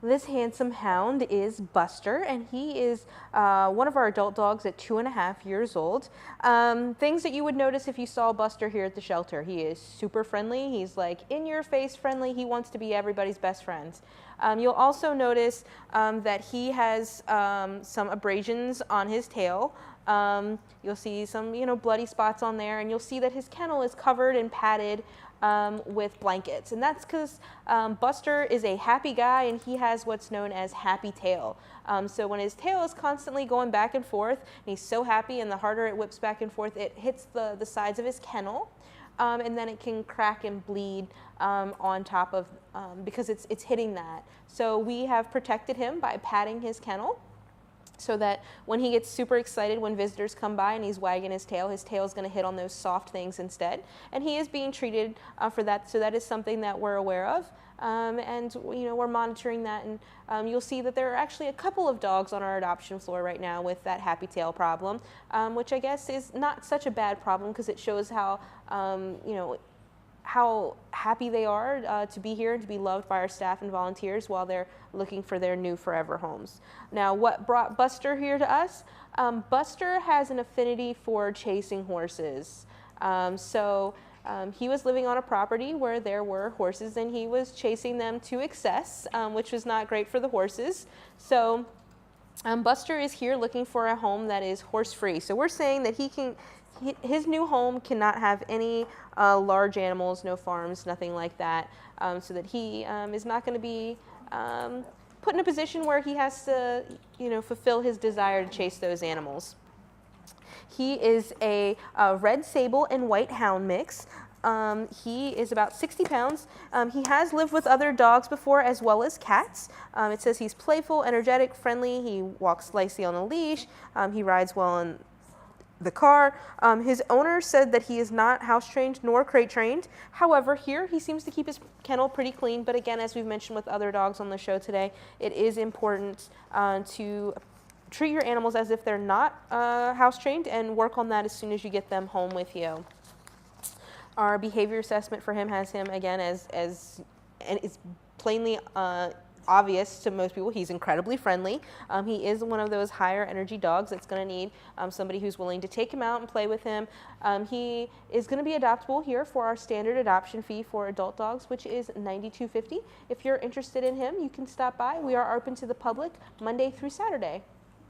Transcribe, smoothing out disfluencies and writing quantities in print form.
This handsome hound is Buster, and he is one of our adult dogs at 2.5 years old. Things that you would notice if you saw Buster here at the shelter. He is super friendly. He's like in your face friendly. He wants to be everybody's best friend. You'll also notice that he has some abrasions on his tail. You'll see some, bloody spots on there, and you'll see that his kennel is covered and padded with blankets, and that's because Buster is a happy guy, and he has what's known as happy tail. So when his tail is constantly going back and forth, and he's so happy, and the harder it whips back and forth, it hits the sides of his kennel, and then it can crack and bleed on top of, because it's hitting that. So we have protected him by padding his kennel, so that when he gets super excited when visitors come by and he's wagging his tail is going to hit on those soft things instead. And he is being treated for that, so that is something that we're aware of. And we're monitoring that, and you'll see that there are actually a couple of dogs on our adoption floor right now with that happy tail problem, which I guess is not such a bad problem because it shows how how happy they are to be here and to be loved by our staff and volunteers while they're looking for their new forever homes. Now, what brought Buster here to us? Buster has an affinity for chasing horses. He was living on a property where there were horses, and he was chasing them to excess, which was not great for the horses. So Buster is here looking for a home that is horse-free. So we're saying that his new home cannot have any large animals, no farms, nothing like that, so that he is not going to be put in a position where he has to, fulfill his desire to chase those animals. He is a red sable and white hound mix. He is about 60 pounds. He has lived with other dogs before as well as cats. It says he's playful, energetic, friendly. He walks lightly on a leash. He rides well in the car. His owner said that he is not house trained nor crate trained. However, here he seems to keep his kennel pretty clean. But again, as we've mentioned with other dogs on the show today, it is important to treat your animals as if they're not house trained and work on that as soon as you get them home with you. Our behavior assessment for him has him again and it's plainly obvious to most people. He's incredibly friendly. He is one of those higher energy dogs that's going to need somebody who's willing to take him out and play with him. He is going to be adoptable here for our standard adoption fee for adult dogs, which is $92.50. If you're interested in him, you can stop by. We are open to the public Monday through Saturday.